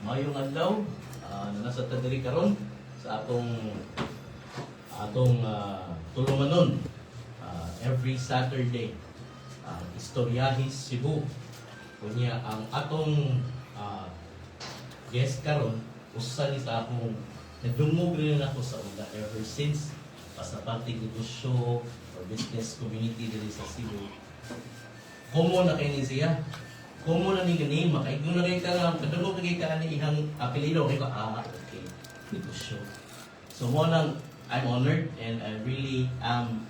Mayong adlaw na nasa tadiri karon sa atong tulumanon every Saturday Istoryahis Cebu. Kunya ang atong guest karon usa ni sa akong nadungog rin ako sa una ever since pasapating negosyo or business community diri sa Cebu. Komo na kay ni siya. Komo na ni gani makaigno na kay ka kadungog kay ka ni ihang apelyido kay ko okay negosyo. So mo nang I'm honored and I really am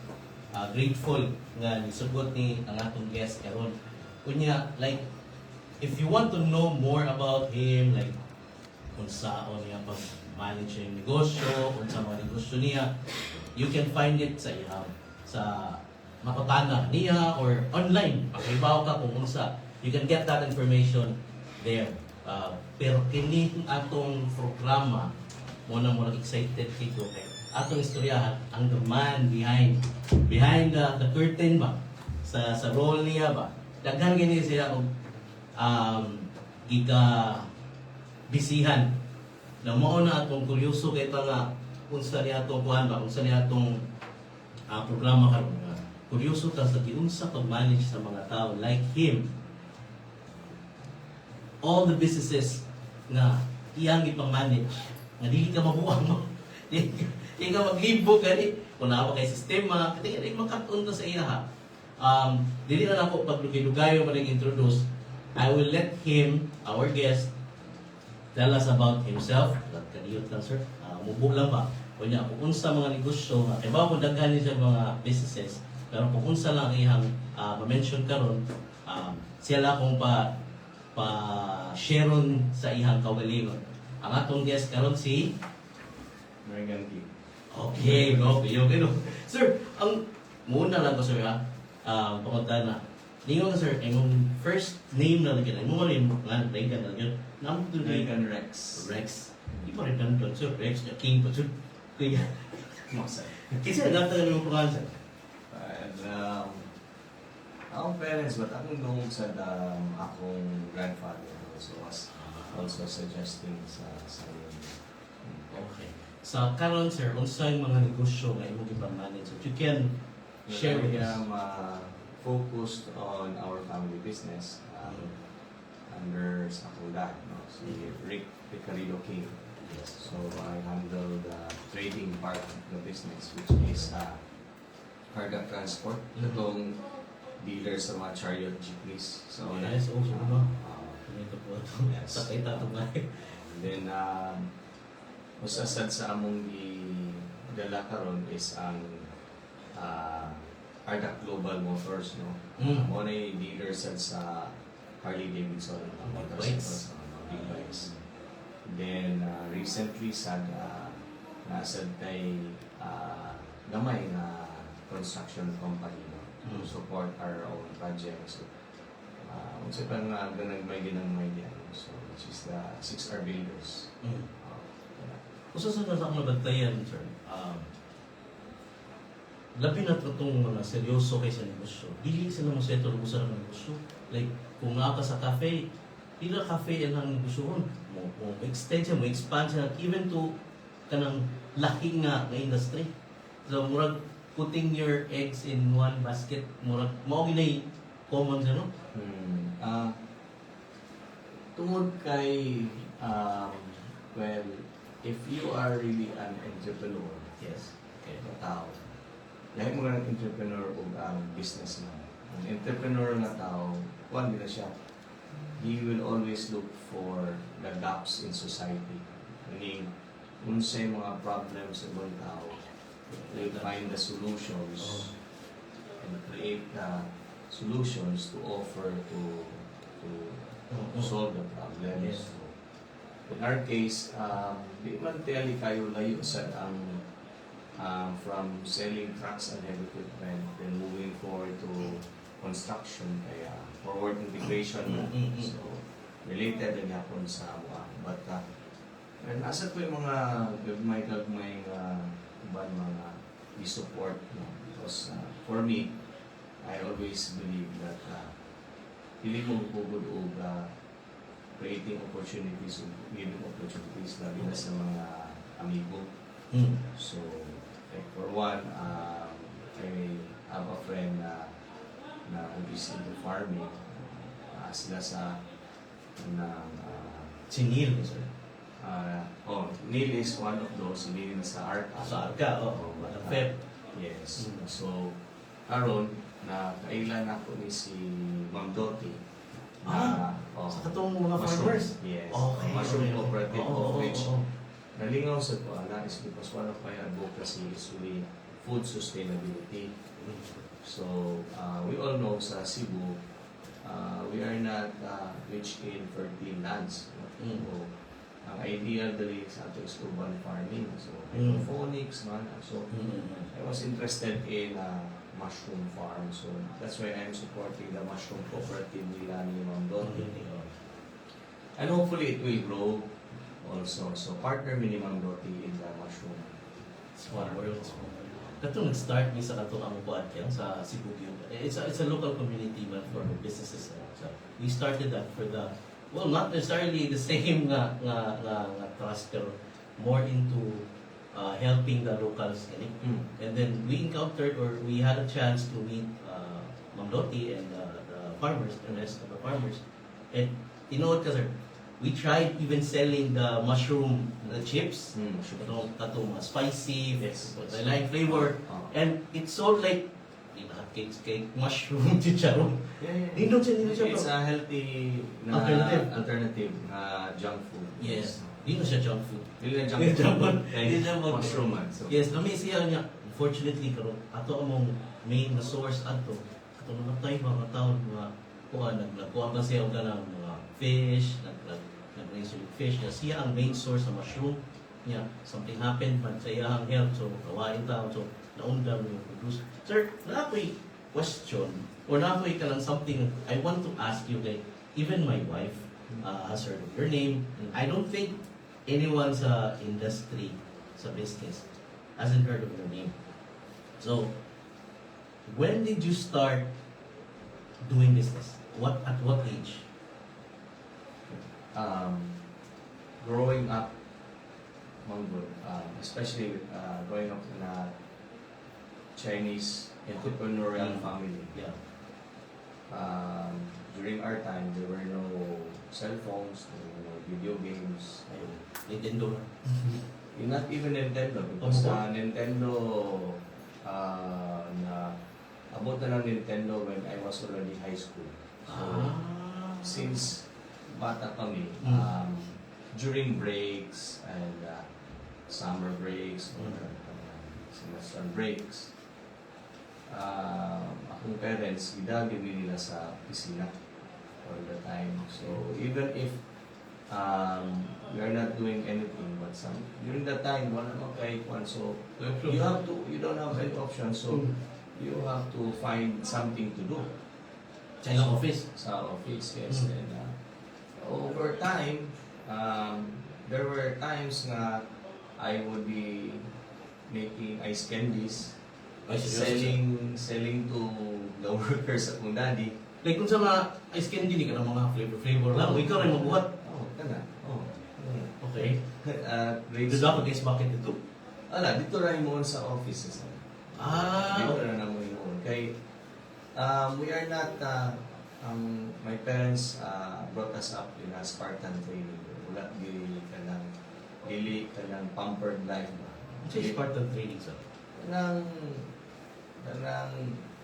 grateful nga nisugot ni ang atong guest karon. Kunya like if you want to know more about him like kung saan niya pag-manage yung negosyo, kung sa mga negosyo niya, you can find it sa sa makapana niya or online. Pakibaw ka kung unsa. You can get that information there. Pero kini atong programa, muna excited kito kay atong istoryahan ang the man behind the curtain ba sa role niya ba. Daghan gini siya og giga bisihan na mao na atong kuryoso kay pa nga unsa niya atong kuan ba unsa niya atong programa karon nga kuryoso ta sa giunsa pag-manage sa mga tao like him. All the businesses na iyang ipang-manage nga dili ka mabuang mo di ka maglibo gani kung naa kay sistema kaya di makaton ta sa iya dili na nako paglugay-lugayo man introduce. I will let him, our guest, tell us about himself. Kaniyot lang, sir. Mubo lang ba? Kunya, kung unsa mga negosyo, kaya ba kung daghan niya mga businesses, pero kung unsa lang iyang ma-mention karon, siya lang kung pa-shareon sa iyang kaugalingon. Ang atong guest karon si Megan P. Okay. No. Sir, ang muna lang ko, sir, ha? Pakunta na. Ningon nga, sir, yung first name na lagyan, mo rin, nga, Reagan na lagyan, naman ito Reagan Rex. Rex. Di pa rin ganun, sir. Rex, King pa, sir. Kaya, Masa. kasi nagkatagal yung pangalan, sir. Akong parents, but akong nung sa akong grandfather was also suggesting sa Okay. Sa karon, sir, unsa yung mga negosyo nga imong ipang-manage? You can share with us. Focused on our family business under sa akong dad, no? Si Rick Picarillo King. Yes. So I handle the trading part of the business, which is cargo transport. Itong dealer sa mga chariot jeepneys. So Yes, also, no? Ito po ito. Yes. Sakay tatong ay. then usasad sa among dala karon is ang Ardac Global Motors, no? Mo na yung dealer sa Harley Davidson Bikes. Big bikes. Then recently nasad tay gamay na construction company, no? To support our own projects. So unsa pa nga ganagmay diyan, so which is the 6R Builders. Usa sa akong nabantayan, sir, labi na itong mga seryoso kay sa negosyo. Dili sila mo seto sa negosyo. Like, kung nga ka sa cafe, pila cafe yan ang negosyoon. Mo extend siya, mo expand siya, even to kanang laki nga industry. So, murag putting your eggs in one basket, murag, mao ginay common siya, no? Tungod kay, well, if you are really an entrepreneur, Yes. Okay. na tao, lahat mo ng entrepreneur o businessman. Ang entrepreneur na tao, one din na siya, he will always look for the gaps in society. Meaning, kung sa mga problems sa ibang tao, they find the solutions and create the solutions to offer to solve the problems. Yes. So, in our case, di man tiyali kayo layo sa from selling trucks and heavy equipment, then moving forward to construction, kaya forward integration na. So, related din yapon sa mga. But, nasa ko yung mga gagmay ibang mga i-support. No? Because for me, I always believe that hindi mo pugod o creating opportunities, giving opportunities lagi na sa mga amigo. Mm. So, like for one, I have a friend na is into farming. Sila sa Si Neil, sir. Neil is one of those. Neil sa Arca. Sa Arca, Madam Feb. Yes. Mm. So, karon na kailan ako ni si Ma'am Dottie. Sa katong mga farmers. Yes. Okay. Mushroom cooperative of which oo. nalingaw sa ko is because one of my advocacy is really food sustainability. So, we all know sa Cebu, we are not rich in fertile lands. Mm. So, ang ideal dali sa ato is urban farming. So, Mm. hydroponics man. So, I was interested in mushroom farm. So, that's why I'm supporting the mushroom cooperative nila ni Ma'am Dottie. And hopefully it will grow also. So, partner mi ni Ma'am Dottie in the mushroom. Small world. Katong nag-start ni sa katong ang buwan kaya sa Cebu View. It's a local community man for businesses. So we started that for the not necessarily the same nga trust pero more into helping the locals. And then we encountered or we had a chance to meet Ma'am Dottie and the farmers, the rest of the farmers. And you know what, sir? We tried even selling the mushroom chips. Katong spicy, Yes. the lime flavor. And it's sold like cake, mushroom, chicharon. Nindot siya. It's a healthy na alternative na junk food. Yes. Hindi na siya junk food. Hindi na junk Hindi junk food. food. Hindi junk food. Mushroom man. So, Yes, nami siya niya. Unfortunately, karon ato among main na source ato. Ato mga tayo mga taon mga nagkuha pa siya og kanang mga fish, nag-raise yung fish. Siya ang main source ng mushroom niya. Something happened man sa iyang health. So, kawain tao. So, naundang yung produce. Sir, na-ako'y question or na-ako'y ka lang something I want to ask you. Like, even my wife has heard of your name. I don't think anyone sa industry, sa business, hasn't heard of your name. So, when did you start doing business? At what age? growing up, especially growing up in a Chinese entrepreneurial family. Yeah. During our time, there were no cell phones, there were no video games. Nintendo. Not even Nintendo, because Nintendo, abot na ng Nintendo when I was already high school. So, since bata kami, during breaks and summer breaks or semester breaks, akong parents, gidagin nila sa pisina all the time. So, even if we are not doing anything, but during that time, wala naman kahit one. So, you don't have any option, so you have to find something to do. Sa office? Sa office, yes. And over time, there were times na I would be making ice candies, selling to the workers at mong daddy. Like kung sa mga ice candy, hindi ka ng mga flavor lang. Ikaw rin magbuhat. Okay. Grades. Doon dapat guys, bakit ito? Dito rin mo sa offices. Dito rin naman yun. Kay, we are not, my parents brought us up in a Spartan training. Wala, dili ka ng pampered life. Sa Spartan training, sir? Kanang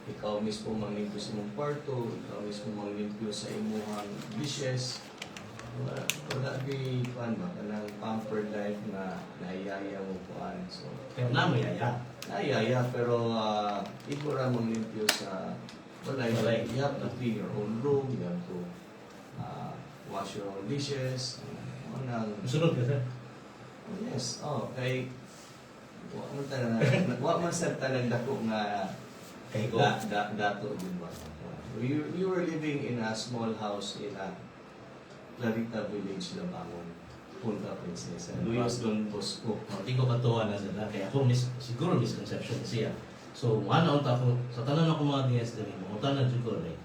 ikaw mismo manglimpyo sa imong kwarto, ikaw mismo manglimpyo sa imong dishes. Wala di kuan ba kanang pampered life na naiyaya mo kuan. So Pero namayaya. Naiyaya pero ikaw ra manglimpyo sa balay. You have to clean your own room, you have to wash your own dishes. Sunod ka, sir? Yes. Kay wa man sa tanang dako nga Kay ko. dato din ba? We were living in a small house in a Clarita Village, Labangon, Punta Princesa. Luis Don Bosco. Hindi ko katuwa na sila. Kaya ako siguro misconception siya. So, ano ako, sa tanan ako mga DS din, mga tanan siguro, like,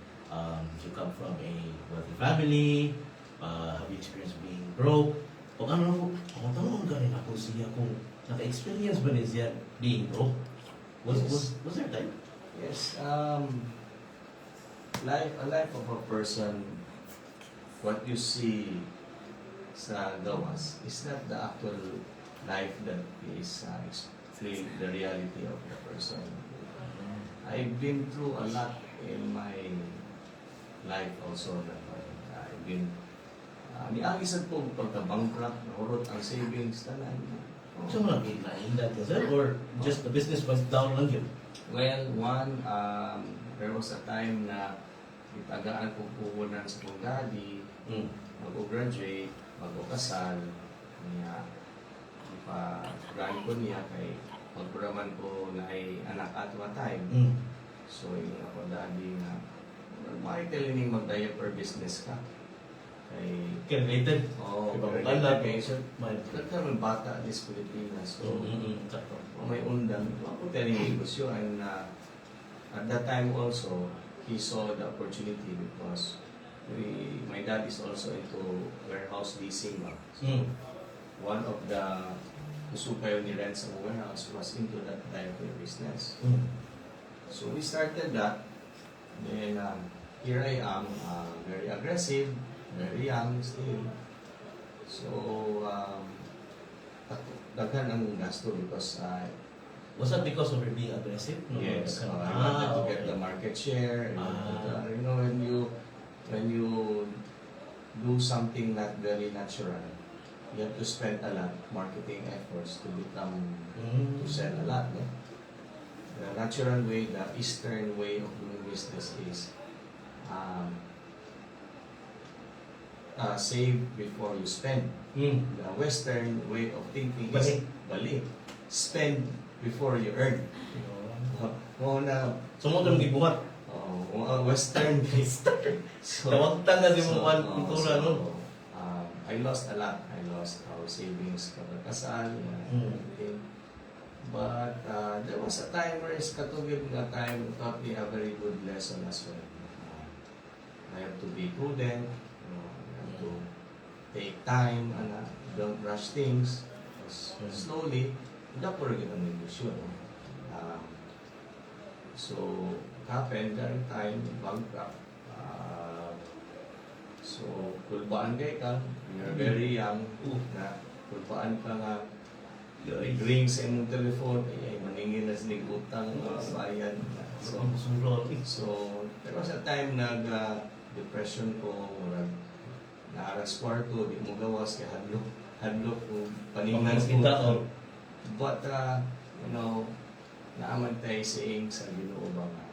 you come from a wealthy family, Have you experienced being broke? O ano, kung tanong ganin ako siya kung naka-experience ba niya siya being broke? Was there time? Yes, a life of a person, what you see sa gawas is not the actual life that is the reality of the person. I've been through a lot in my life also that I've been niagisad po pagka-bankrupt, nahurot ang savings, tanan. So, na-indat ka sir? Or just the business was down lang yun? Well, there was a time na itagaan ko puhunan sa kong daddy, mag-graduate, mag-kasal, niya, ipa-grant ko niya kay pagpuraman ko na ay anak at one time. So, yung ako daddy na, makikilining mag-diaper business ka. Kay, Related? oo, Kala, nagkaroon bata at this Pilipinas. So, may undang, ako tayo negosyo. And at that time also, he saw the opportunity because my dad is also into warehouse leasing. So, one of the kusukayo ni rent sa warehouse was into that diaper business. So we started that. Then here I am, very aggressive, very young still. So daghan ang gasto because Was that because of her being aggressive? No? yes, I wanted to get the market share. You know, when you do something not very natural, you have to spend a lot marketing efforts to become to sell a lot. No? The natural way, the Eastern way of doing business is save before you spend. The Western way of thinking is bali. Spend before you earn. So mo itong gibuhat? Western so, Tawag tanga di mo kuhan kultura, no? I lost a lot. I lost our savings kapag kasal. Everything. But there was a time where katugid nga time taught me a very good lesson as well. I have to be prudent. I have to take time and don't rush things. Slowly, dapat rin ang negosyo. So, happened during time, bankrupt. So, kulbaan ka, you're very young, na kulbaan ka nga, ring sa imong telephone, ay maningin na sinig utang, bayan. So, there was a time nag-depression ko, naaras kwarto, di mo gawas, kaya hadlok ko, paningan ko. But, you know, naaman tayo saying sa Ginoo ba nga,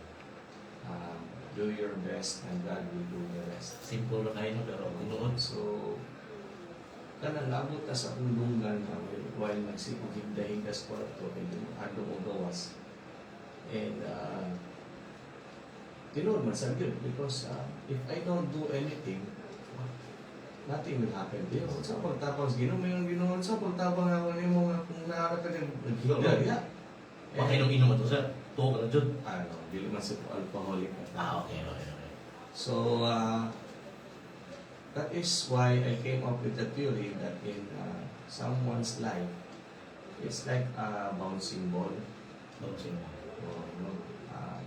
do your best and God will do the rest. Simple na kayo, pero tinuod. So, kanang nabot na sa undungan na while nagsikugig dahil ka sa kwarto, kaya ano mo gawas. And, tinuod man sa good because if I don't do anything, nothing will happen. Sa pagtapang Ginoo, mayroong Ginoo, sa pagtapang ako niyo mga kung naarap ka din, naghigda. Inom ito, sir? Tuho ka na dyan? Dili man sa alcoholic. Okay. So, that is why I came up with the theory that in someone's life, it's like a bouncing ball.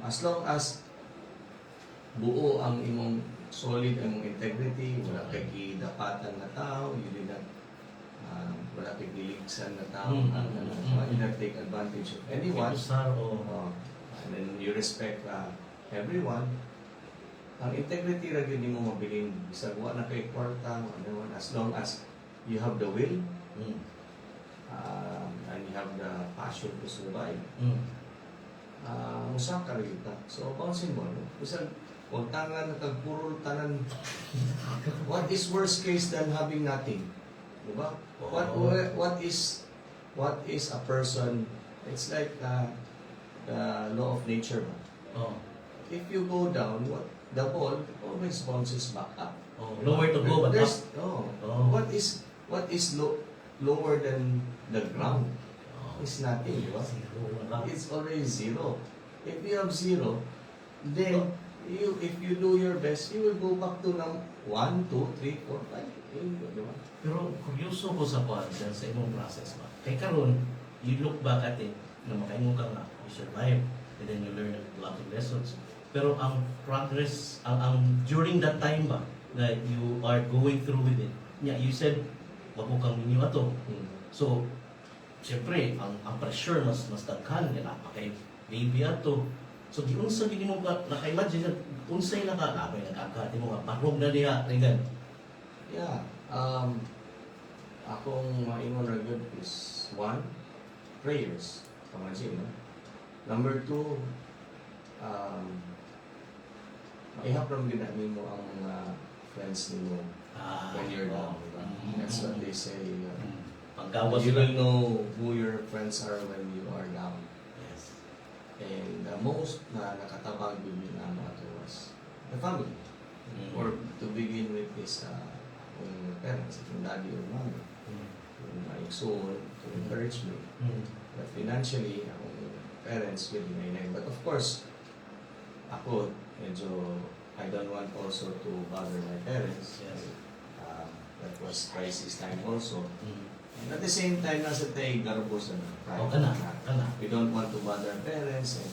As long as buo ang imong solid ang integrity, wala kay gidapatan na tao, you did not wala kay giligsan na tao, you not take advantage of anyone, and then you respect everyone. Ang integrity ra gyud nimo mabilin bisag wa na kay kwarta, as long as you have the will and you have the passion to survive. Musa ka rin ka. So, bouncing ball. Bisag, huwag tangan na tagpurol tanan. What is worst case than having nothing? Diba? What is a person? It's like the law of nature. If you go down, the ball always bounces back up. Nowhere to go but up. What is lower than the ground? It's nothing, diba? It's always zero. If you have zero, then if you do your best, you will go back to ng 1, 2, 3, 4, 5. Di ba? Pero kuryoso ko sa kwan dyan sa imong process ba? Kay karon, you look back at it, na makaingon ka nga, you survive, and then you learn a lot of lessons. Pero ang progress, ang during that time ba, that you are going through with it, yeah, you said, wag mo kang minyo ato. So, siyempre, ang pressure mas daghan, kaya napakay baby ato. So, di unsa gini mo ka, naka-imagine, unsay abay nagkakati mo nga, parog na diha, ringan. Yeah. Akong maingon ra gyud is 1, prayers. Imagine, no? Number 2, maihap ram gid mo ang mga friends nimo when you're down. Diba? That's what they say. Panggawas You will know who your friends are when you are down. Yes. And the most na nakatabag yun na ato was the family. Or to begin with is yung parents, yung daddy or mommy. Yung my soul to encourage me. But financially, akong parents will be my. But of course, ako, medyo, I don't want also to bother my parents. Yes. That was crisis time also. And at the same time, nasa tayo garbos na. O, kana. We don't want to bother our parents and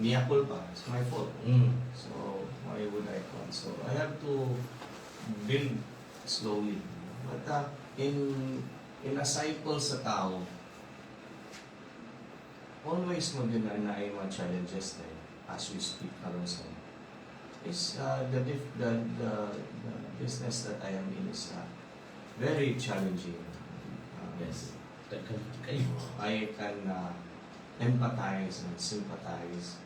niyakul pa. It's my fault. So, why would I want? So, I have to build slowly. But in a cycle sa tao, always mo din na ay mga challenges na as we speak karon sa is the business that I am in is very challenging. Yes. Kayo. I can empathize and sympathize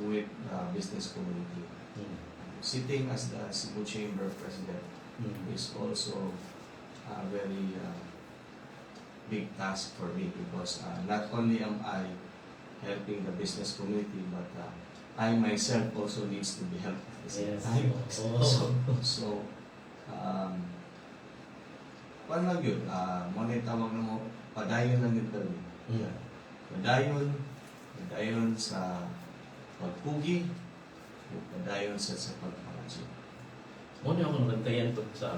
with the business community. Sitting as the Cebu Chamber President is also a very big task for me because not only am I helping the business community, but I myself also needs to be helped at the same Yes. time. Oh. So, paano lang yun? Muna yung tawag na mo, padayon lang yun kami. Padayon sa pagpugi, padayon sa pagpapagin. Muna ako nabantayan to sa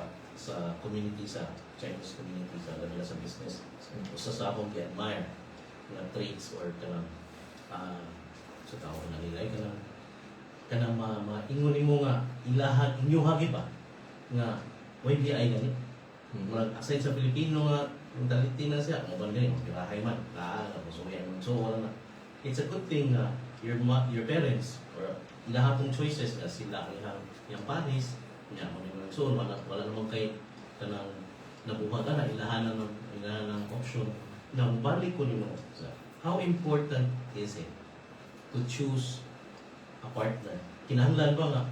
community, sa Chinese community, sa nila sa business. Usa sa akong i-admire na traits or kanang sa tao na nilay kanang maingon mo nga ilahan inyo hagi ba nga why di ay ganit. Murag aside sa Pilipino nga mentality na siya mo ban gani magirahay man musuyan so wala na. It's a good thing na your parents or ilahapong choices na sila ang yang panis niya mo ni so wala namang kay kanang nabuhat na ilahanan ng option na balik ko nimo sa how important is it to choose a partner. Kinahanglan ba nga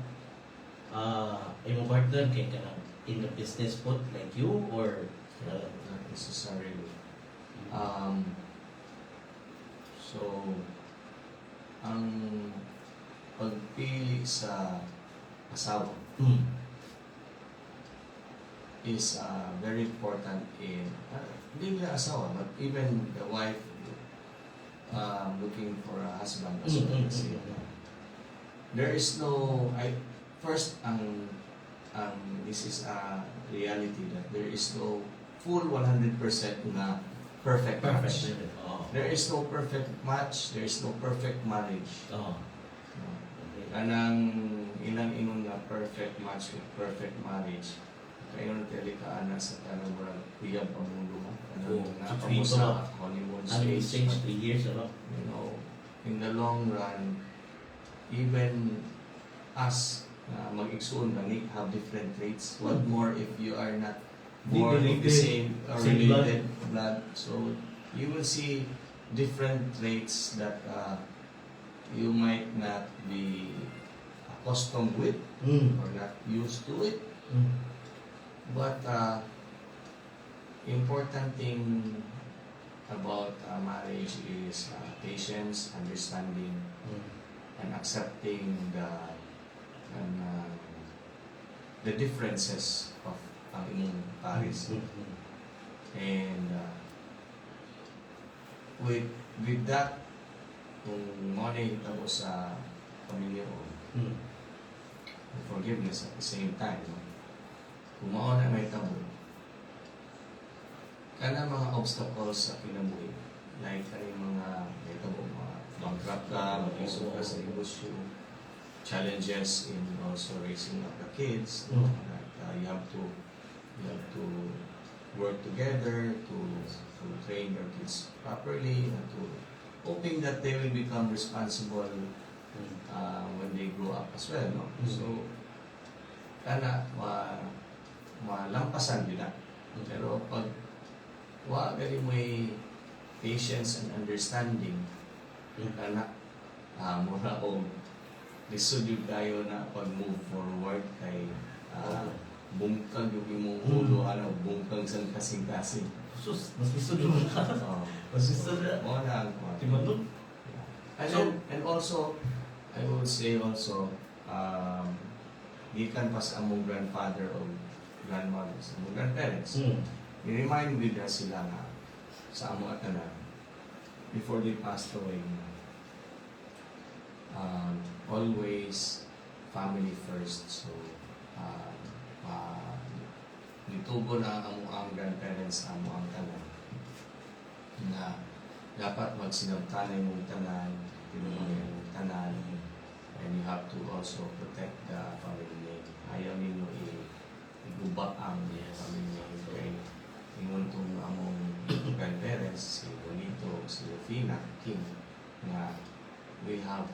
imong partner kay kanang in the business pot like you or Not necessarily. So, ang pagpili sa asawa is very important in hindi nila asawa but even the wife looking for a husband as well. Kasi, there is no this is a reality that there is no full 100% na perfect match. There is no perfect match, there is no perfect marriage. Kanang ilang ingon nga perfect match with perfect marriage. Kaya nung telika sa tanong mo lang kuyab pa mundo mo. Kanang sa honeymoon stage. 3 years, ano? You know, in the long run, even us mag-igsoon have different traits. What more if you are not born of the same related blood. So you will see different traits that you might not be accustomed with or not used to it. But important thing about marriage is patience, understanding, and accepting the differences of ang inyong pares. And with that, kung mo na hitabo sa pamilya ko, forgiveness at the same time. No? Kung mao na may tabo, kana mga obstacles sa kinabuhi, like kaning mga may tabo, mga bankrupt ka, mag-isip ka sa negosyo, challenges in also raising up the kids, no? That you have to work together to train your kids properly and to hoping that they will become responsible when they grow up as well, no? So kana malampasan din na. Pero pag gali may patience and understanding, kana mura o lisod yung tayo na pag-move forward kay bungkag yung imong ulo, bungkag sa kasing-kasing. Sus, mas lisod yung mas lisod na. Mo na ang Timadog. and also, I would say also, gikan pa sa among grandfather o grandmothers, among grandparents, i-remind with us sila na sa among atanan before they passed away, always family first. So nitubo na ang grandparents among ang tanan na dapat magsinabtanay mong tanan, tinulungan mong tanan, and you have to also protect the family name. Ayaw ninyo iguba ang family name. Kaya ingon itong among grandparents, si Bonito, si Rufina, King, na we have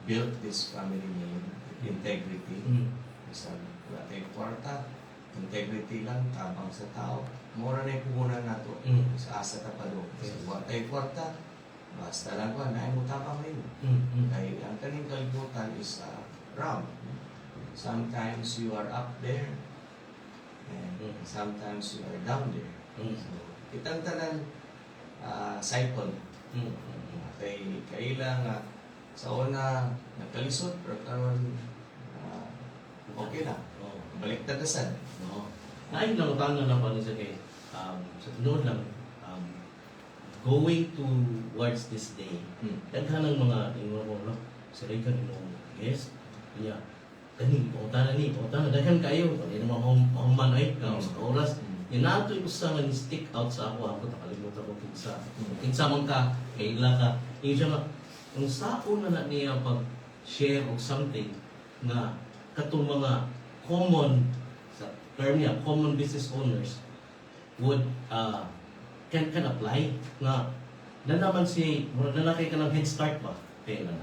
built this family name with integrity. Isa, wala tayong kwarta, integrity lang, tabang sa tao. Mura na yung puhunan nato sa asa tapado. Kasi wala tayong kwarta, basta lang ko, naay mo tabang rin. Kaya ang kaning kalibutan is round. Sometimes you are up there, and sometimes you are down there. So, itang tanan cycle. Kay kailang sa una nagkalisod pero karon okay na. Balik tagasan. No. Naayun lang utang na pa ni sa kay sa tinuod lang going towards this day. Daghan ng mga ingon mo no. Sa kan imong yes. Yeah. Kani pautan ni, pautan daghan kayo. Kani na mahuman ay ka sa oras. Yan nato yung usa nga stick out sa ako nakalimutan ko kinsa. Kinsa man ka, kaila ka. Yung siya nga kung sao na niya pag-share of something na katong mga common sa term niya, common business owners would can apply na naman si lalaki ka ng head start ba kaya na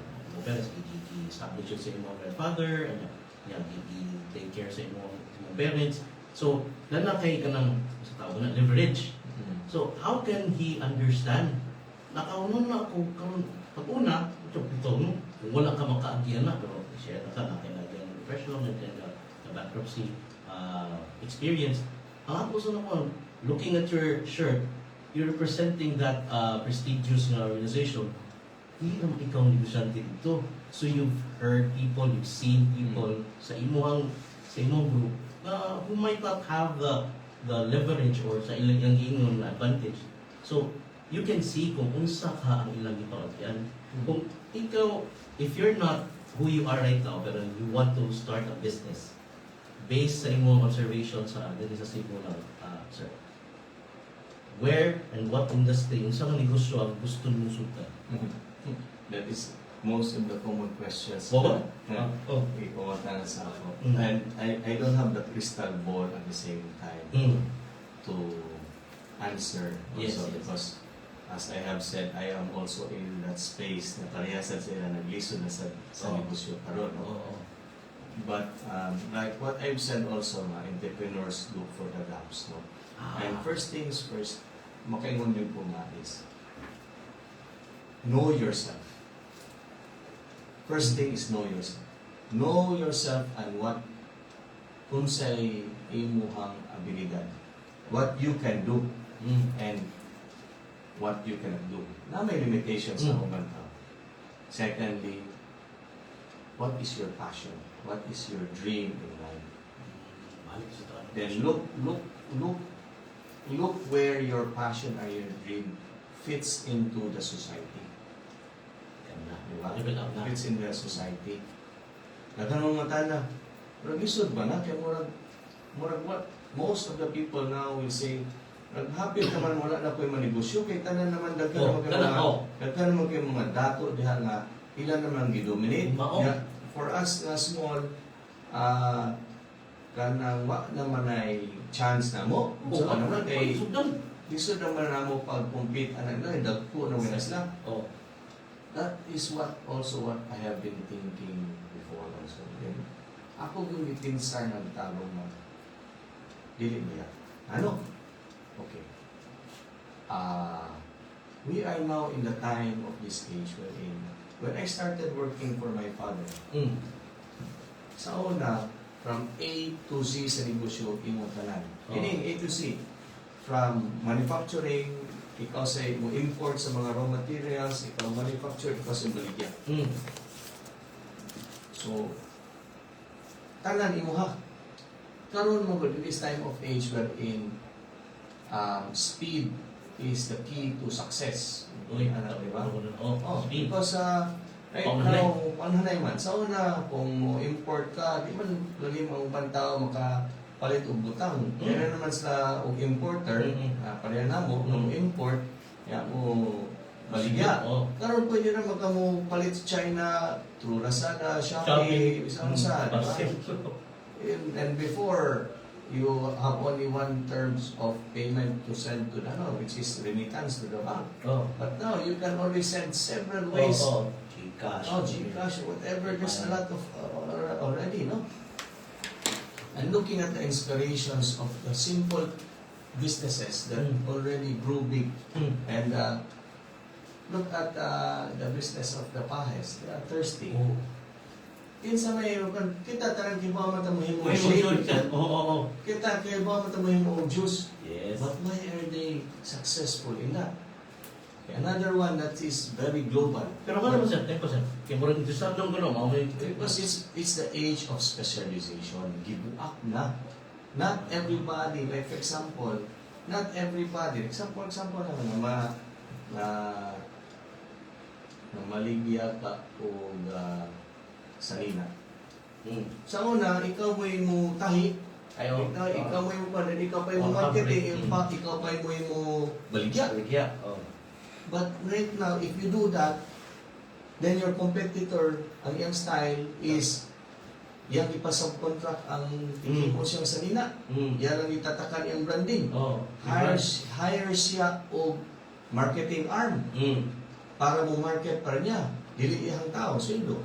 pero i-establish yun sa imong grandfather and i-take care sa imong parents so lalaki ka ng sa tawag na leverage so how can he understand nakaunon na ako karon pag-una, ito, no? Kung wala ka makaagyan na, pero share na ka, nakinagyan ng professional, nakinagyan ng bankruptcy experience. Ang ako sa naman, looking at your shirt, you're representing that prestigious organization. Hindi naman ikaw negosyante dito. So you've heard people, you've seen people sa imong group na who might not have the leverage or sa ilang ingon na advantage. So, you can see kung unsa ka ang ilang ipagyan. Kung ikaw, if you're not who you are right now, pero you want to start a business, based sa imong observation sa dito sa Cebu lang, sir, where and what industry, unsa nga negosyo ang gusto mo sudan? That is most of the common questions. Boba? Ikuwatan sa ako. And I don't have the crystal ball at the same time to answer also because as I have said, I am also in that space na parehasan sila naglisod na sa negosyo karon. But like what I've said also, entrepreneurs look for the gaps. No? And first things first, makaingon yun po nga is, know yourself. First thing is know yourself. Know yourself and what kung sa'y imuhang abilidad. What you can do and what you cannot do. Na may limitations sa mga tao. Secondly, what is your passion? What is your dream in life? Then look where your passion or your dream fits into the society. Diba? Fits in the society. Natanong mata na, Murag lisod ba na? Kaya murag what? Most of the people now will say, naghapil naman wala na ko'y manegosyo, kay tanan naman daghan naman kayo mga dato diha nga ilan naman gidominate. Mao. Yeah, for us na small, kanang wa naman ay chance na mo. So ano na kay lisod naman na mo pag-compete anak na dagko na winas na. Oh. That is what I have been thinking before also. Then, ako yung itinsan ng tao na dili niya. Ano? Okay. We are now in the time of this age wherein when I started working for my father, sa una, from A to Z sa negosyo, imong tanan. Meaning A to Z. From manufacturing, ikaw sa mo import sa mga raw materials, ikaw manufacture, ikaw sa baligya. So, tanan imo ha. Karon mo in this time of age wherein speed is the key to success. Uy, Ano, di ba? Speed. Because right now, panhanay man. Sa una, kung mo import ka, di man lagi mong bantaw makapalit og butang. Kaya naman sa og importer, pareha na mo, kung import, ya mo baligya. Karon pwede na magkamo palit sa China through Lazada, Shopee, isang sa, di ba? And before, you have only one terms of payment to send to the which is remittance to the bank. But now you can always send several ways. Gcash. Gcash, whatever. There's a lot of already, no? And looking at the inspirations of the simple businesses that already grew big, and look at the business of the pahes. They are thirsty. Kinsa may kita tarang kibaw mata mo himo shake. Kita kibaw mata mo himo juice. Yes. But why are they successful in that? Another one that is very global. Pero kano mo sir? Tempo sir. Kaya mo rin interesado ng gano'n. Because it's the age of specialization. Give up na. Not everybody, like for example, not everybody. Example naman na maligya ka o salina. Sa una, ikaw mo tahi. Ikaw mo ikaw pa yung marketing, ikaw pa mo baligya. But right now, if you do that, then your competitor, ang iyang style is yang ipasubcontract ang tingin mo siyang salina. Yan ang itatakan iyang branding. Hire siya o marketing arm para mo market para niya. Dili iyang tao, sweldo.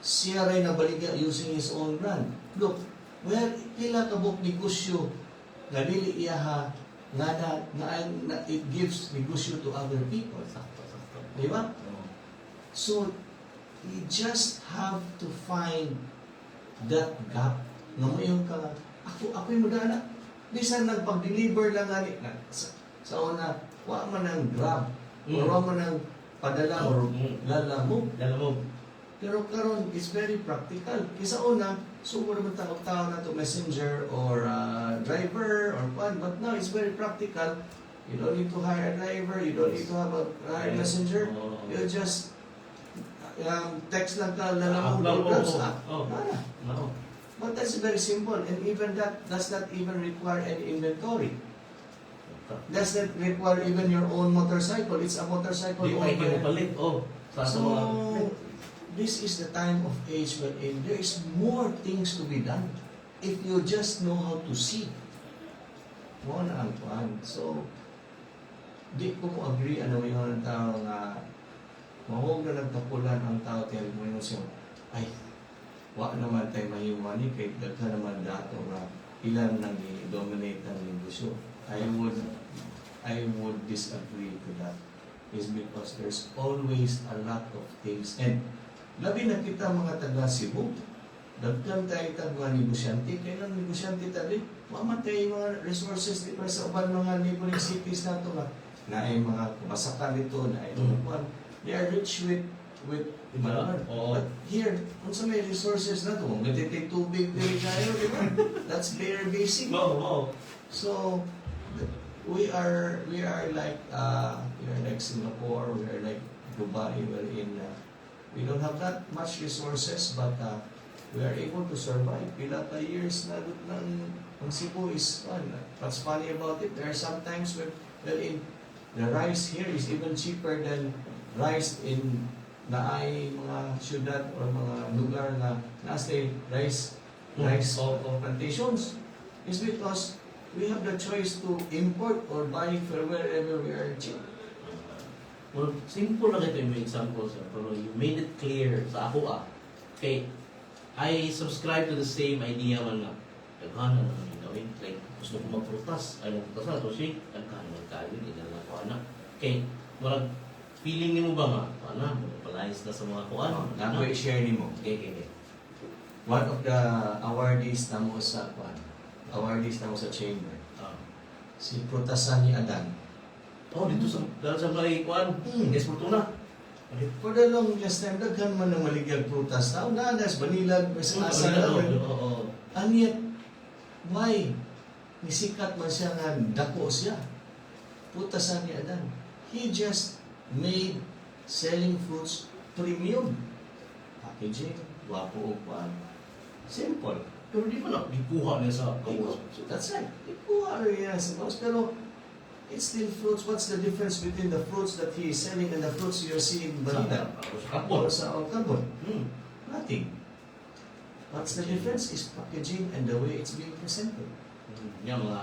Siya rin nabaligya using his own brand. Look, pila kabuk negosyo na dili iyaha nga it gives negosyo to other people. Di ba? So, you just have to find that gap na mo yung ako yung madana. Bisan nagpag-deliver lang nga sa una, wa man ang grab or wa man ang padala or lalamog. Pero karon it's very practical. Kisa una, sugod naman tao na to messenger or driver or what. But now it's very practical. You don't need to hire a driver. You don't need to have a messenger. You just text lang ka, lalamog drugs. But that's very simple. And even that does not even require any inventory. Does not require even your own motorcycle. It's a motorcycle. So, this is the time of age wherein there is more things to be done if you just know how to see. Mo na ang kuan. So, di ko mo agree ano yung tao nga mahog na nagtapulan ang tao kaya mo siya, ay, wa naman tayo mahimani kay daghan naman dato nga ilan nang i-dominate ng negosyo. I would disagree to that. Is because there's always a lot of things. And labi na kita mga taga Cebu, dagkan tayo mga negosyante, kailan negosyante tayo, mamatay mga resources di para sa uban mga neighboring cities na ito na ay mga kumasakan dito, na ay mga they are rich with malamar. But here, kung sa may resources na ito, matitay tubig, dili kayo, di ba? That's very basic. So, we are like Singapore, we are like Dubai, wherein we don't have that much resources, but we are able to survive. Pila ka years na ang Cebu is fun. What's funny about it, there are sometimes when, the rice here is even cheaper than rice in naay mga syudad or mga lugar na nasa rice plantations. Is because we have the choice to import or buy from wherever we are cheap. Well, simple lang ito yung example, sir. Pero you made it clear sa ako Okay, I subscribe to the same idea man nga. Nagkana na kami gawin. Like, gusto ko magprutas. Ay, magprutas na ito, shake. Nagkana magkain. Hindi na lang ako anak. Okay, marag feeling ni mo ba nga? Ana, palayas na sa mga kuan. Ako i-share ni mo. Okay. One of the awardees na mo sa kuan. Awardees na mo sa chamber. Si Prutasan ni Adan. Oh, dito sa dahil sa may kuan. Yes, Fortuna. For the longest time, daghan man ng maligag prutas. Tao na, nas, banilag, may asa na. And yet, why? Nisikat man siya nga, dako siya. Prutasan ni Adan. He just made selling fruits premium. Packaging, wapo o kuan. Simple. Pero di ba na, ikuha niya sa kawas. So that's right. Ikuha rin yan sa kawas. Pero, it's still fruits. What's the difference between the fruits that he is selling and the fruits you're seeing in Manila? Or sa Carbon? Nothing. What's the difference is packaging and the way it's being presented. Yung mga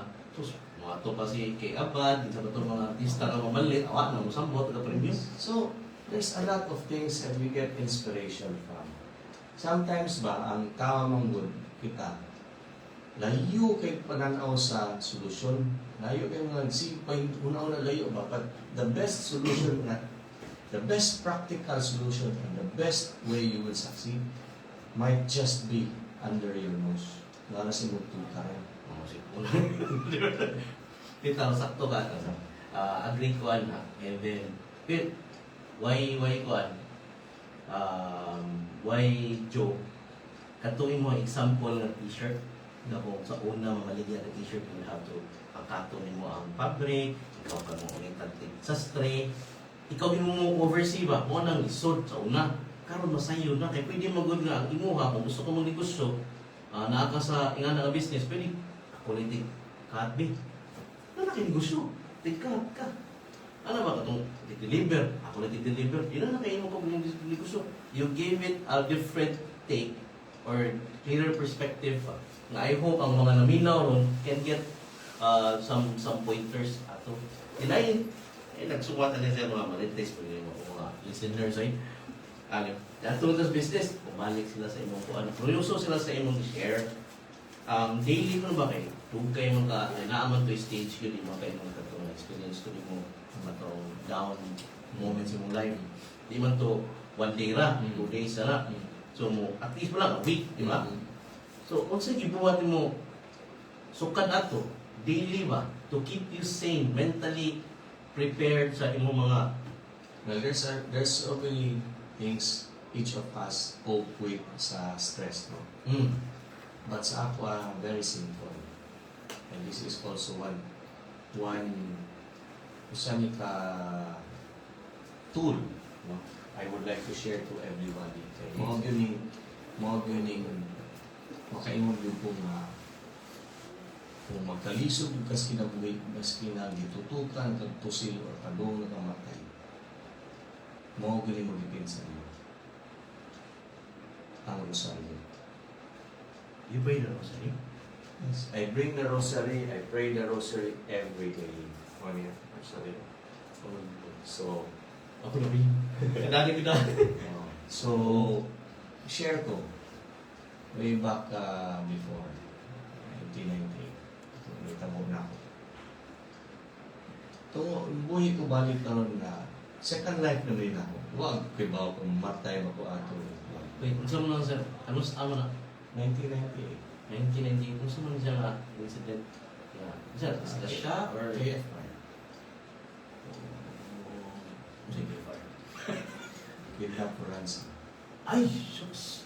to kasi kay Abad, sa to mga artista na mamalit, awa na musambot na premium. So, there's a lot of things that we get inspiration from. Sometimes ba, ang tawang good kita, layo kay pananaw sa solusyon, layo kay mga nagsipay, una-una layo ba, but the best solution na, the best practical solution and the best way you will succeed might just be under your nose. Lalo si Mutu ka rin. Kita, sakto ka. Agree ko na. And then, why kuan? Why Joe? Katuin mo example ng t-shirt. Dako sa una mamaligyan ng t-shirt, you have to pagkatunin mo ang fabric, ikaw ka mo ulit sastre, ikaw mo oversee ba? Mo nang isod sa una. Karon masayo na kay pwede magud nga ang imuha kung gusto ka magnegosyo, naa ka sa ingana nga business, pwede ako litig katbi. Na negosyo, tigkat ka. Ano ba katong deliver? Ako na deliver. Yun na kayo mo pag negosyo. You gave it a different take or clearer perspective. Na I hope ang mga naminaw ron can get some pointers ato. Dinayin, nagsuwatan niya sa mga malites pag mga listeners ay dato sa business, bumalik sila sa imong kuan. Kuryoso sila sa imong share. Daily ko ba kayo? Kung kayo mga naaman to stage yun, yung mga kayo mga katong experience to mo matong down moments in mong life. Di man to 1 day ra, 2 days na. So mo, at least mo lang a week, di ba? So, kung sa gibuhat mo, sukat ato, daily ba, to keep you sane, mentally prepared sa imong mga... Well, there's so many things each of us cope with sa stress, no? But sa ako, very simple. And this is also one usani ka tool, no? I would like to share to everybody. Mo gyuning makaingon yung kung magkalisod yung kas kinabuhi, mas kinagitutukan, kagpusil, o kadong nakamatay. Mo gyuning magipin sa iyo. Ang rosaryo. You pray the rosary? Yes. I bring the rosary, I pray the rosary every day. Ano yan? Rosary. So, ako na rin. Kadali ko na. So, share ko. Way back before 1998. May tamo na ako. Ito, buhay ko balik taon na second life na rin ako. Huwag kay ba ako matay ako ato. Wait, kung saan mo lang sir? Ano sa tama na? 1998. 1998, kung saan mo siya nga incident? Yeah. Is that siya or... KFR. Sige, fire. Kidnap for ransom. Ay, shucks.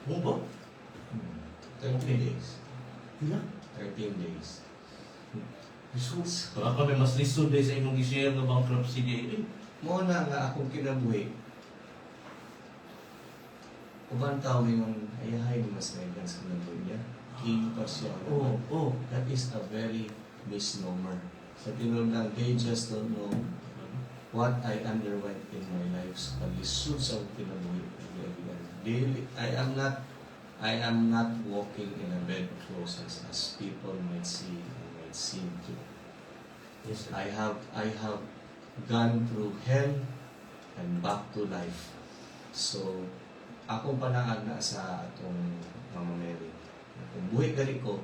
Mo ba? 13 days. Hila? 13 days. Jesus. Baka kami mas lisod sa imong i-share na bankruptcy day. Mo na nga akong kinabuhi. Ubang tao may ayahay ni mas naigan sa niya. King pa siya. That is a very misnomer. Sa tinulang, they just don't know what I underwent in my life sa paglisod sa kinabuhi. Daily, I am not walking in a bed of roses as people might see and might seem to. Yes, sir. I have gone through hell and back to life. So, akong panaag na sa atong Mama Mary. Kung buhi gani ko,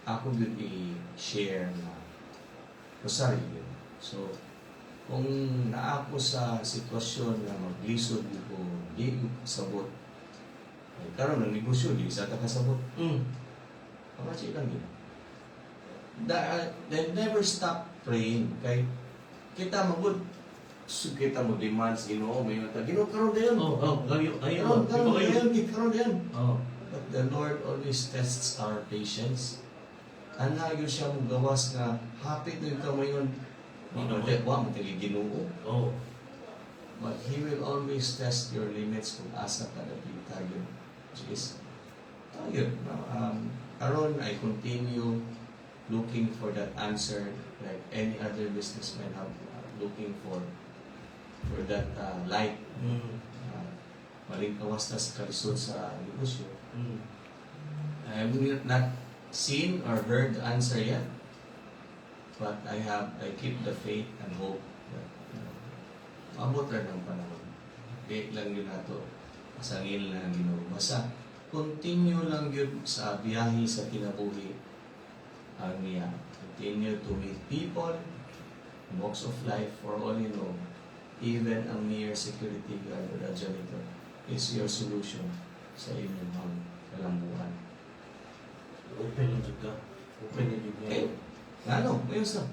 ako yun i-share na rosary yun. So, kung naako sa sitwasyon na maglisod ko, di ko kasabot. Ay, karon ng negosyo, di sa kasabot. Pamachi lang yun. They never stop praying. Kay kita magud kita mo demands may mata. Karon dayon. Karon dayon. But the Lord always tests our patience. Ana gyud siya mo gawas nga hapit na kamayon. Wa mo kay Ginoo. But He will always test your limits kung asa ka napita yun. Which is karon I continue looking for that answer like any other businessman have looking for that light. Maling kawas na sa kalisod sa negosyo. I have not seen or heard the answer yet, but I keep the faith and hope that maabot rin ang panahon. Date lang yun nato, pasangil na Ginoo. Basta continue lang yun sa biyahe sa kinabuhi ang niya. Continue to meet people, walks of life, for all you know, even a mere security guard or a janitor is your solution sa inyong kalambuan. Open yung ka. Open yung Eh, ano? Mayos na.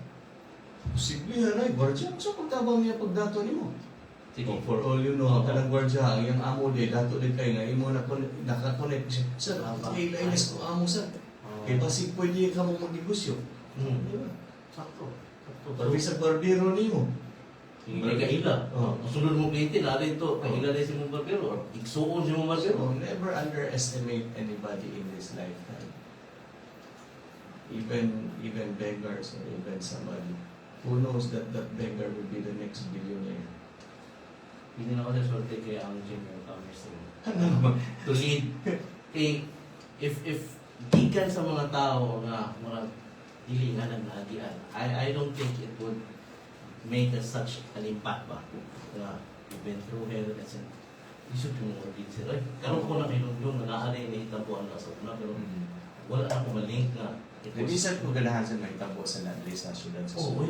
Posible na gwardiya. So, pagtabang niya pagdato ni mo. Sige. For all you know, kanang gwardiya, ang iyang amo di, dato din kayo nga, imo nakakonect siya. Sir, ilainis ko amo, sir. Kaya basi pwede ka mong magnegosyo. Diba? Sakto. Pag sa barbero ni mo. Hindi ka ila. Sunod mo kliyente, narin ito. Kahila rin si mong barbero. Iksuon si mong barbero. So, never underestimate anybody in this lifetime. Even beggars or even somebody who knows that beggar will be the next billionaire. Hindi na ako nasulti kaya ang Junior Commerce Ano naman? to lead. If gikan sa mga tao na mga dilingan ng nagian, I don't think it would make such an impact ba? Na you've been through hell and said, isip yung mga din sila. Karoon ko na kayo yung nag-aalay na itabuan na sa una, pero wala akong malink na Nabisan ko ganahan sa may tabo sa Ladli sa syudad sa Suway.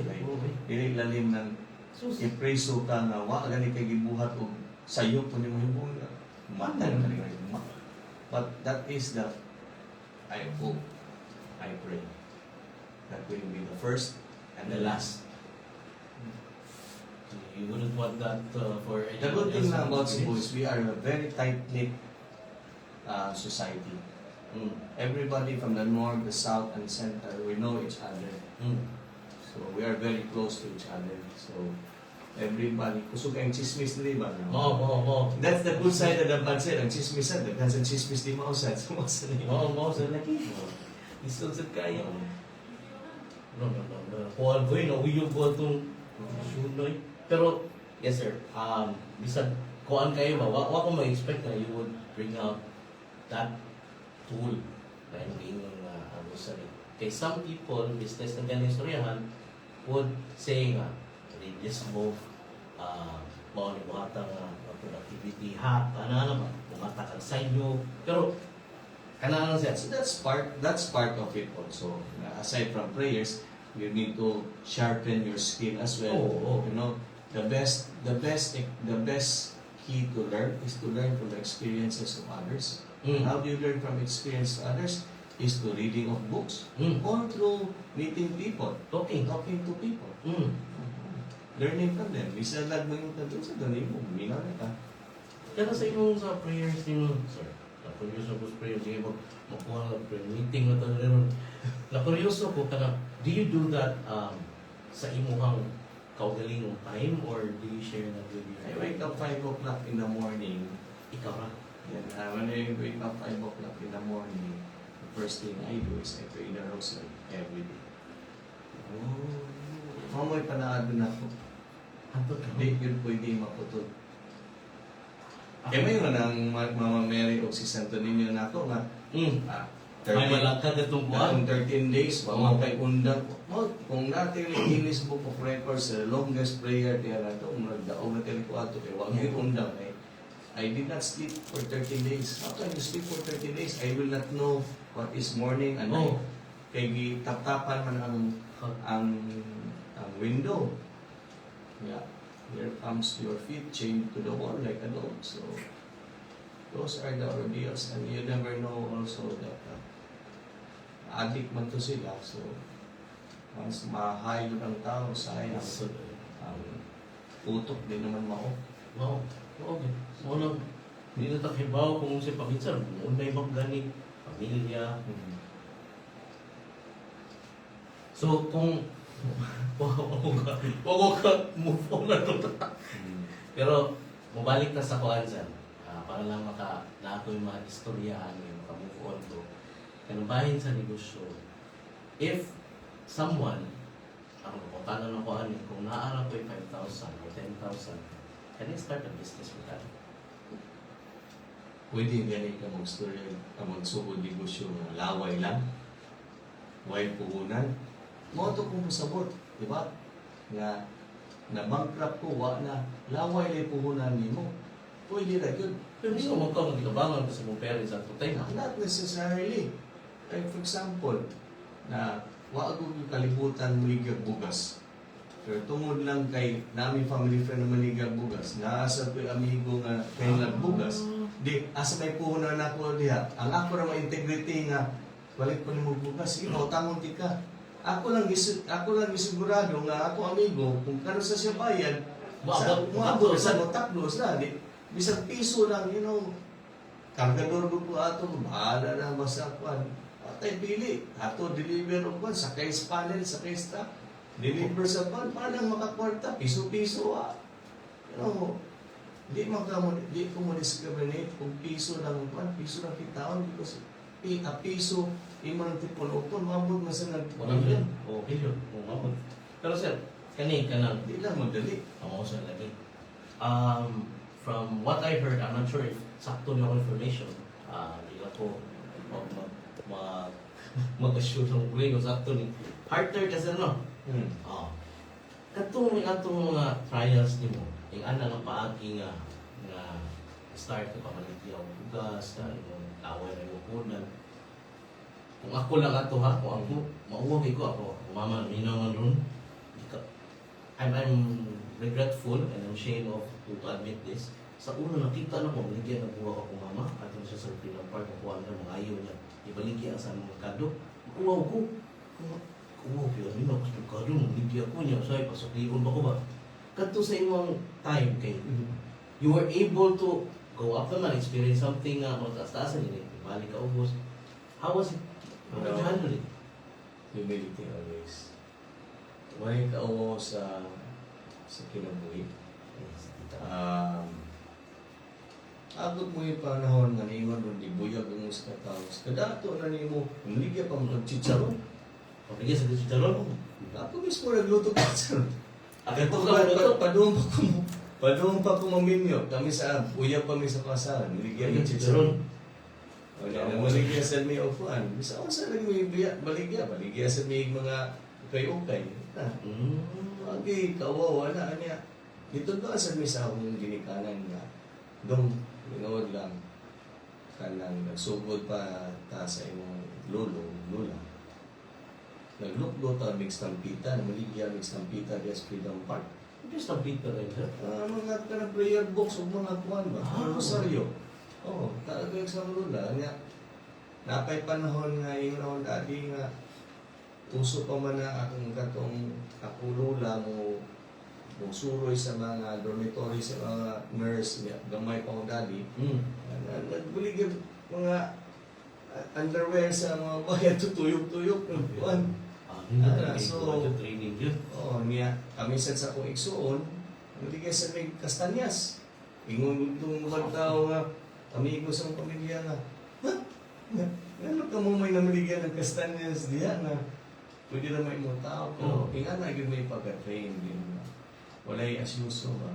Dili lalim ng ipreso ka nga wa gani kay gibuhat og sayo po ni mo himong mata na kani ma. But that is the I hope, I pray that will be the first and the last. You wouldn't want that for anyone The good thing else. na about Cebu is we are a very tight-knit society. Everybody from the north, the south, and center, we know each other. So we are very close to each other. So everybody, kusog ang chismis na diba? That's the good side and the bad side. Ang chismis na, daghan sa chismis di mausad. Sumasa na yun. Sa laki. Isod sa kaya. No. Kuhan ko yun, uyog ko itong sunoy. Pero, yes sir, bisag kuhan kayo ba, wa ko ma-expect na you would bring out that tool na yung rosary. Kay some people, business na ganyan istoryahan, would say nga, read this book, bawal ni buhatang productivity hack, ano ba, bumatag sa inyo. Pero, kanaan siya. So that's part of it also. Aside from prayers, you need to sharpen your skill as well. You know, the best key to learn is to learn from the experiences of others. How do you learn from experience of others? Is to reading of books or through meeting people, talking to people, learning from them. Isa lang mo yung tanong sa ganun mo, minaw na ka. Kaya sa inyo sa prayers ninyo, sir, na-curioso ko sa prayers, sige makuha ng prayer meeting na tayo rin. Na-curioso ko, do you do that sa imuhang kaugaling ng time or do you share that with your I wake up 5 o'clock in the morning. Ikaw ra. Then, when I wake up 5 o'clock in the morning, the first thing I do is I pray the rosary every day. Oh. Mamoy panaad na ako. Anto ka. Hindi yun pwede maputol. Kaya may nga ng Mama Mary o si Santo Niño na ako nga, ah, May 13 malakad itong buwan. Kung 13 days, wala kay undang. Kung natin yung Guinness Book of Records, the longest prayer tiyan na ito, nagdaog na tayo ko ato, kaya wag yung undang. I did not sleep for 30 days. How can you sleep for 30 days? I will not know what is morning and night. Kaya gitap-tapan man ang window. Yeah. Here comes your feet chained to the wall like a dog. So, those are the ordeals. And you never know also that addict man to sila. So, once mahayod ang tao, sayang. Ang utok din naman mao. Wow. Okay. So, hindi na takibaw kung si Paminsan, unay magani, pamilya. So, kung wag ka move on na ito. Pero, mabalik na sa kuansan. Para lang na ako yung mga istoryahan, yung maka-move on to. Kanubahin sa negosyo. If someone, kung paano na ko kung naarap ko yung 5,000 or 10,000, can I start a business with that? Pwede ganit ka mag-story, magsugod negosyo ng laway lang. Huwag puhunan. Moto kong masabot, di ba? Na bankrupt ko, na laway lang puhunan ni mo. Pwede na yun. Pero hindi ko magkabangan kasi mong parents at tutay na. Not necessarily. Like for example, na wag ko yung kalibutan maligag bugas. Pero tungod lang kay nami family friend na maligag bugas, naasa ko yung amigo nga kay nagbugas. Di, asa may puhunan ako diha. Ang ako na ma-integrity nga, balik pa ni mo bugas. Ikaw, tamong tika. Ako lang gisigurado nga ako amigo, kung kano sa siya bayad, maabot sa notaklos na. Di, bisang piso lang, kargador ko po ato, bahala na basta kwan. Patay pili, ato deliver o kwan, sakay sa panel, sakay sa deliver sa kwan, paano makakwarta, piso-piso di ko mo discriminate kung piso lang kwan, piso lang kitaon, because piso, imang tipon-upon, mabot na sa Walang okay yun. Pero sir, kani ka lang. Di lang madali. Ako sa lagi. From what I heard, I'm not sure if sakto niyo information. Hindi ako mag-assure ng kulay kung sakto ni. Harder kasi Katong mga trials ni mo, yung anang paagi nga start ko pamalityaw bugas, yung taway na yung kunan. Kung ako lang ato ha, kung ako, mauwag ako, mama, minaw ron. I'm regretful and I'm ashamed of to admit this. Sa una nakita na ko, baligyan ng buwa ako mama, at yung sa Sarpil ng Park, nakuha na mga ayaw niya. Ibaligyan sa mga kado. Kuwaw ko. Kuwaw, kaya nila, kasi yung kado, baligyan ko niya. Say, pasukligon ba ko ba? Kato sa imong time kay you were able to go up naman, experience something na taas-taasan yun. Balik ka ubos. How was it? How did you handle it? Humility always. May kauwo sa kinabuhi. Abot mo yung panahon nga niman ron di buyag ang mga taos. Kadato na nimo, umligya pa mo chicharon. Pabigyan sa chicharon? Ako mismo nagluto ka chicharon. Ako ka Padung pa ko maminyo. Kami sa uyab kami sa pasaran. Niligyan ng chicharon. Wala na maligya sa may upuan. Bisa ko sa nagmay baligya sa may mga ukay-ukay. Okay, kawawa na niya. Dito ba sa may sa akong ginikanan nga dong inood lang kanang nagsugod pa ta sa imong lola. Naglukdo ta mix tampita, maligya mix tampita diya sa Freedom Park. Just a bit rin, sir. Mga kanang prayer box o mga kuwan ba? Rosaryo. Oo, talagang sa lola niya. Napay panahon nga yung dati nga uso pa man na akong akong lola mo suroy sa mga dormitory sa mga nurse niya, gamay pa akong daddy. Nagbulig yung mga underwear sa mga bayan, tutuyok-tuyok. Hindi Ah, ka so- so, training yun. Oo, niya. Kami sa akong igsuon, hindi kayo sa may kastanyas. Ingon itong mga tao nga, amigo sa mga pamilya nga, ha? Ano ka mo may namaligyan ng kastanyas diya nga? Pwede na may mga tao. Pero inga na yun may pagka-train din. Walay asyuso ba?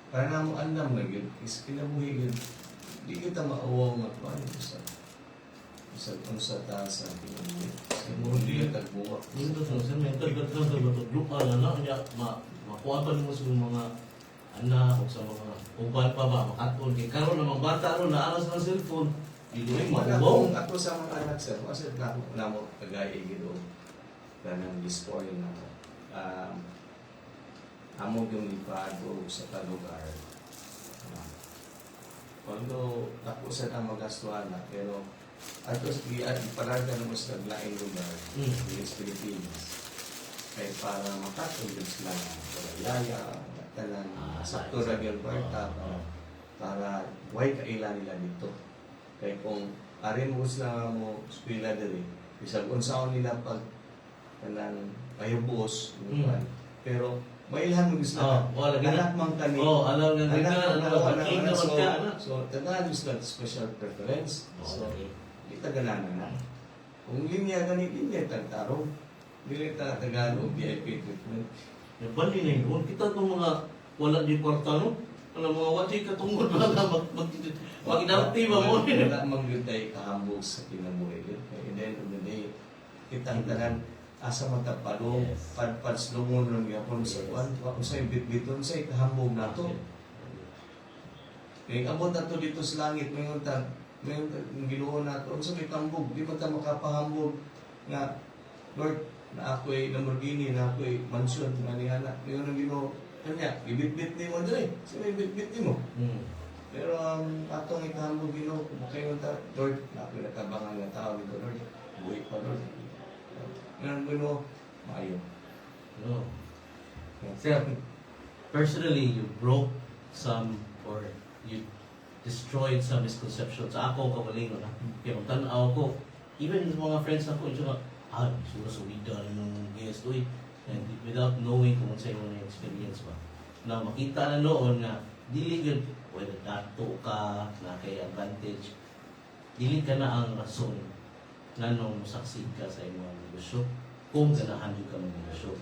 Para na mo andam na yun, is kinabuhi yun. Hindi kita maawaw nga pa. Sa taas ang kinabuhi. Sa mundi ang tagbuwa. Dito sa mental health na ito, lupa na na, kaya makuha pa mo sa mga anak o sa mga uban pa ba, makatol. Kaya karoon namang bata ron, naalas ng cellphone, hindi rin Wala makubaw. akong ako sa mga anak sir, kasi na mo kagaya gito kanang dispoil na ko. Amo yung ipado sa kalugar. Although ako sa ang magastuhan na, pero ato sa iparaga naman sa laing lugar, in Philippines, kaya para makatulog sila ng Parayaya, talang sakto ra yung kwarta, para why kailan nila dito. Kaya kung arin mo sila mo eskwela diri, bisag unsaon nila pag kanang ayubos, pero mailhan mo sila. Wala Anak man kani. alam na rin Anak na, man pagking na so, magka. so tagaan sila special preference. So, di tagananan na. Kung linya gani, linya tagtarong. Dili ta Tagalog VIP treatment. Bali na yun, kita itong mga wala di kwarta, no? Ano mga wati katungod lang na mag-inarti ba mo? Wala mang yun tayo kahambog sa kinabuhi. At the end of the day, kita ang tanan asa matapalong, Yes. padslungon ng yapon sa kuwan, kung sa bit-biton sa kahambog na to. Kaya abot na to dito sa langit, may ginuon na to, sa may kambog, di ba ta makapahambog nga, Lord, na ako'y Lamborghini, na ako'y mansion, nga ni anak, ngayon ang ginuo, kanya, ibit-bit ni mo dali, sa may bit-bit ni mo. Pero ang atong ikahambog Ginoo, makayon ta, Lord, na ako'y nakabangan nga tao dito, Lord, buhay pa, Lord. Ngayon Ginoo, maayo. No. Sir, personally, you broke some or you destroyed some misconceptions. Sa ako, kamalingon na. Kaya kung tanaw ko, even sa mga friends ako, yung mga, sulit-sulida ng guest, uy, and without knowing kung sa'yo na experience ba. Na makita na noon na, dili yun, whether dato ka, na kay advantage, dili ka na ang rason na nung succeed ka sa iyong negosyo, kung ganahan yung ka ng negosyo.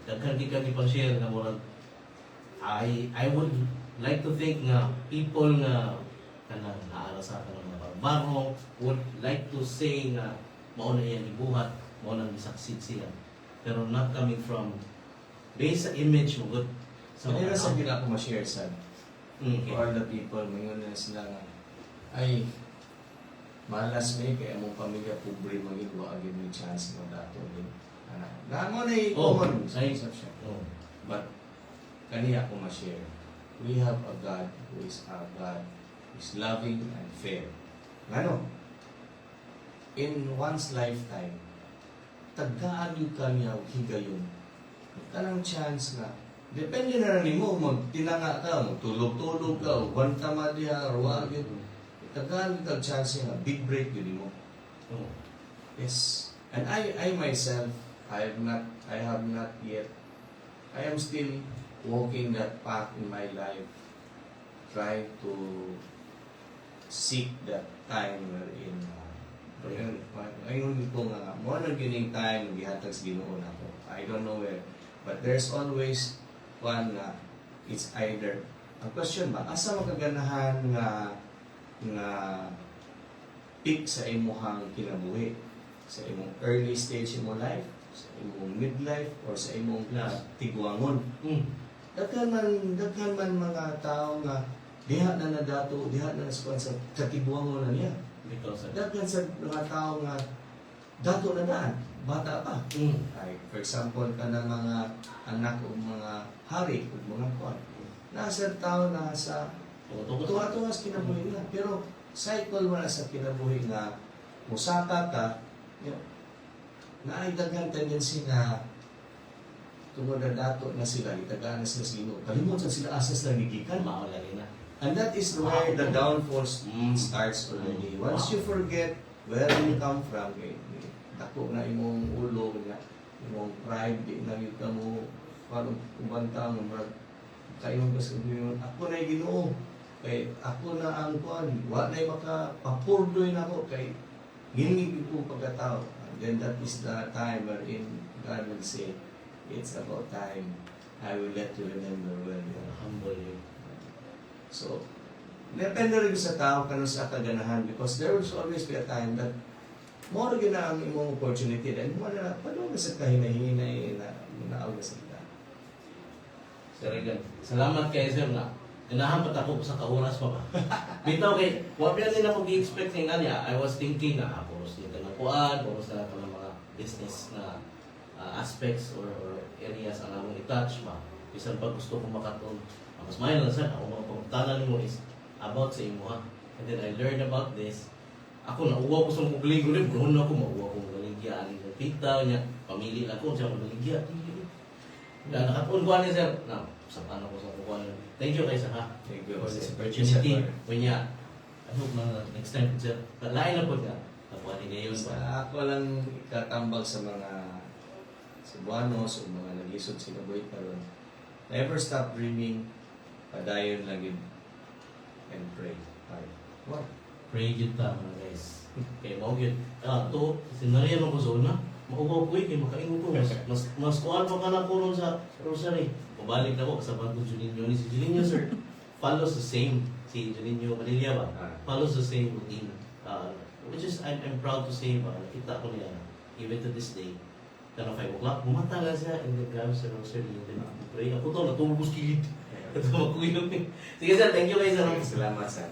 Daghan di ka ipang-share na murag, I would like to think nga people nga naara sa akin ng mga barong would like to say nga mauna yan ibuhat, mauna ni-succeed sila. Pero not coming from based sa image mo good So, kanina sa gina ako ma-share sa Okay. for the people, ngayon na sila nga, ay, malas may kaya mong pamilya pobre magigwa agad may chance mo dato din. Na mo na common misconception. But kaniya ako ma-share. We have a God who is our God, who is loving and fair. Ano? In one's lifetime, tagkaan yung kanya higayon. Kanang chance na depende na rin mo, magtinanga ka, magtulog-tulog ka, o bantama diha, or wagin. Tagkaan yung chance nga, big break yun mo. Yes. And I myself, I have not yet, I am still walking that path in my life, trying to seek that time wherein, ayun ko nga, mo na gining time, gihatag sa Ginoo na ko. I don't know where, but there's always one na it's either, ang question ba, asa makaganahan nga peak sa imuhang kinabuhi? Sa imong early stage in mo life, sa imong midlife, or sa imong tigwangon. Daghan man mga tao nga diha na nadato, diha na naskuan sa katigwangon na niya. Because of Daghan sa mga tao nga dato na daan, bata pa. Ay, for example, kanang mga anak o mga hari o mga kwan. Nasa tao na sa tuwa-tuwa sa kinabuhi na. Pero cycle mo na sa kinabuhi na musaka ka, na ay daghang tendency na tungod na dato na sila, itagaan na sila sino. Kalimutan sila asas na gigikan. maulali na. And that is where the downfall starts already. Once you forget where you come from, dako na imong ulo nga imong pride di na gyud ka mo parang ubanta mo murag kaimong gusto yun ako na Ginoo kay ako na ang kuan wa na makapapurdoy na ako kay gini ko pagkatao. And then that is the time wherein God will say it's about time I will let you remember when you are Humble you. so, depende rin sa tao kano sa kaganahan because there will always be a time that mo rin na ang imong opportunity then mo na paano ka sa kahinahinay na naawag sa kita. Sir Regan, salamat kay Sir na ganahan pa ako sa kauras pa ba. Bitaw kay, wala nila mag-i-expect nga niya. I was thinking na puros nito ng kuan, puros na ito ng mga business na aspects or areas ang among i-touch ba. Bisan pa gusto ko makatong mas mayon na sir, ako mga pagtanan mo is about sa imo ha. And then I learned about this. Ako nauwa ko sa mga kuling rin, noon ako mauwa ko mga baligya, aning pita niya, pamili lang ko siya mga baligya. Kaya nakatun ko niya sir, na sa paano ko sa kukuha niya. Thank you kay sir ha. Thank you. For this Sir. opportunity. When niya, I hope na next time sir, lain na po ka. Napuha ni ngayon Sa ba? ako lang ikatambal sa mga Cebuanos o mga nag-isod sinaboy karon. Never stop dreaming, padayon lang yun, and pray hard. What? Pray yun ta mga guys. Kaya mo yun. To, sinaryan ako sa una. Maubaw ko kay makaingo ko. Mas kuhan pa ka na ko ron sa rosary. Pabalik na ko sa bago Juninho ni si Juninho sir. Follows the same si Juninho Padilla ba? Follows the same routine. Which is I'm proud to say ba nakita ko niya even to this day. Kana 5 o'clock, bumata lang siya and then grabe sa rosary and then pray. Ako to natulog ko sa kilid. Ito makuyog. Sige sir, thank you guys. Salamat sir.